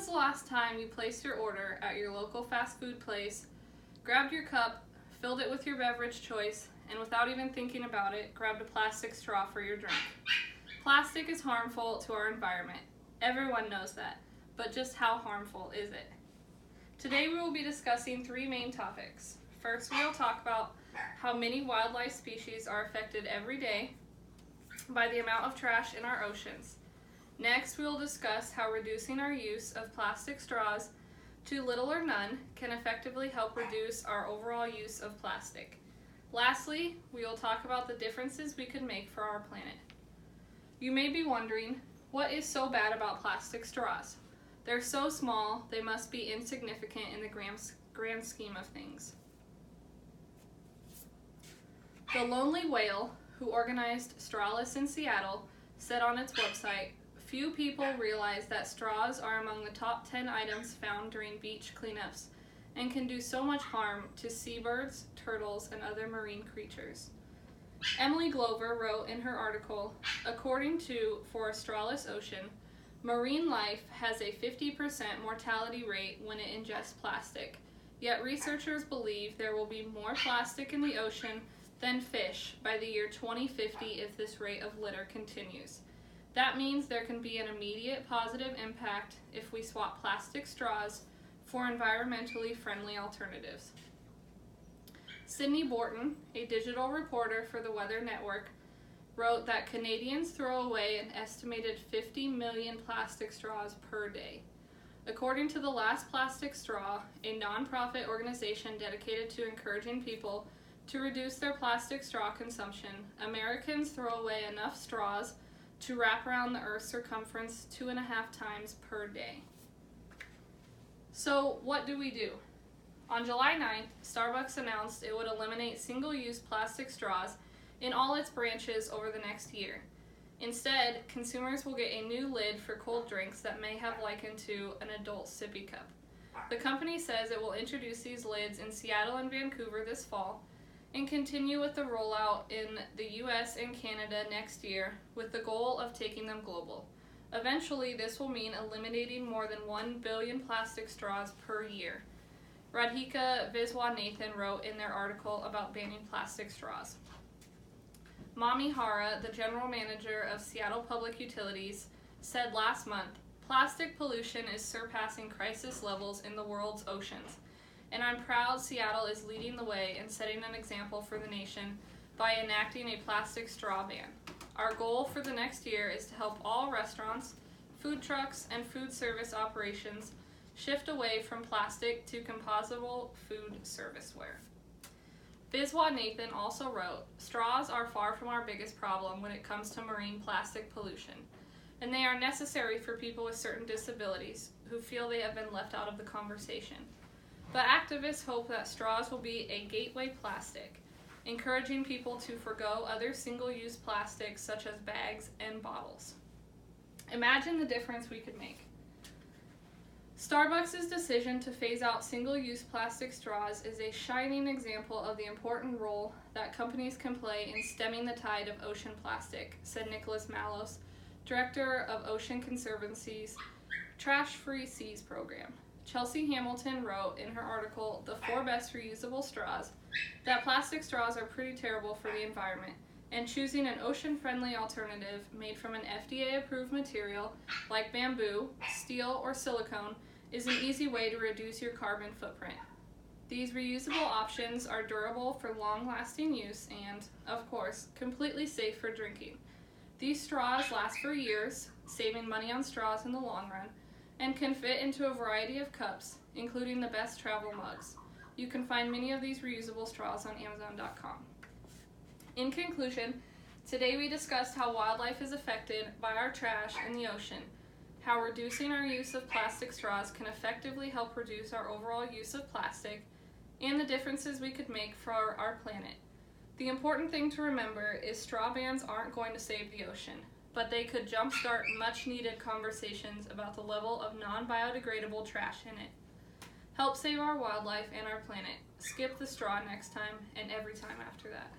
the last time you placed your order at your local fast food place, grabbed your cup, filled it with your beverage choice, and without even thinking about it, grabbed a plastic straw for your drink? Plastic is harmful to our environment. Everyone knows that, but just how harmful is it? Today we will be discussing three main topics. First, we will talk about how many wildlife species are affected every day by the amount of trash in our oceans. Next, we will discuss how reducing our use of plastic straws to little or none can effectively help reduce our overall use of plastic. Lastly, we will talk about the differences we could make for our planet. You may be wondering, what is so bad about plastic straws? They're so small, they must be insignificant in the grand scheme of things. The Lonely Whale, who organized Strawless in Seattle, said on its website, "Few people realize that straws are among the top 10 items found during beach cleanups and can do so much harm to seabirds, turtles, and other marine creatures." Emily Glover wrote in her article, "According to For a Strawless Ocean, marine life has a 50% mortality rate when it ingests plastic, yet researchers believe there will be more plastic in the ocean than fish by the year 2050 if this rate of litter continues. That means there can be an immediate positive impact if we swap plastic straws for environmentally friendly alternatives." Sydney Borton, a digital reporter for the Weather Network, wrote that Canadians throw away an estimated 50 million plastic straws per day. According to The Last Plastic Straw, a nonprofit organization dedicated to encouraging people to reduce their plastic straw consumption, Americans throw away enough straws to wrap around the Earth's circumference 2.5 times per day. So what do we do? On July 9th, Starbucks announced it would eliminate single-use plastic straws in all its branches over the next year. Instead, consumers will get a new lid for cold drinks that may have likened to an adult sippy cup. The company says it will introduce these lids in Seattle and Vancouver this fall and continue with the rollout in the US and Canada next year with the goal of taking them global. Eventually, this will mean eliminating more than 1 billion plastic straws per year. Radhika Viswanathan wrote in their article about banning plastic straws. Mami Hara, the general manager of Seattle Public Utilities, said last month, "Plastic pollution is surpassing crisis levels in the world's oceans, and I'm proud Seattle is leading the way and setting an example for the nation by enacting a plastic straw ban. Our goal for the next year is to help all restaurants, food trucks, and food service operations shift away from plastic to composable food serviceware." Viswanathan also wrote, "Straws are far from our biggest problem when it comes to marine plastic pollution, and they are necessary for people with certain disabilities who feel they have been left out of the conversation. But activists hope that straws will be a gateway plastic, encouraging people to forgo other single-use plastics such as bags and bottles." Imagine the difference we could make. Starbucks' decision to phase out single-use plastic straws is a shining example of the important role that companies can play in stemming the tide of ocean plastic, said Nicholas Mallos, director of Ocean Conservancy's Trash-Free Seas program. Chelsea Hamilton wrote in her article, "The 4 Best Reusable Straws," that plastic straws are pretty terrible for the environment, and choosing an ocean-friendly alternative made from an FDA-approved material like bamboo, steel, or silicone is an easy way to reduce your carbon footprint. These reusable options are durable for long-lasting use and, of course, completely safe for drinking. These straws last for years, saving money on straws in the long run, and can fit into a variety of cups, including the best travel mugs. You can find many of these reusable straws on Amazon.com. In conclusion, today we discussed how wildlife is affected by our trash in the ocean, how reducing our use of plastic straws can effectively help reduce our overall use of plastic, and the differences we could make for our planet. The important thing to remember is straw bans aren't going to save the ocean, but they could jumpstart much-needed conversations about the level of non-biodegradable trash in it. Help save our wildlife and our planet. Skip the straw next time and every time after that.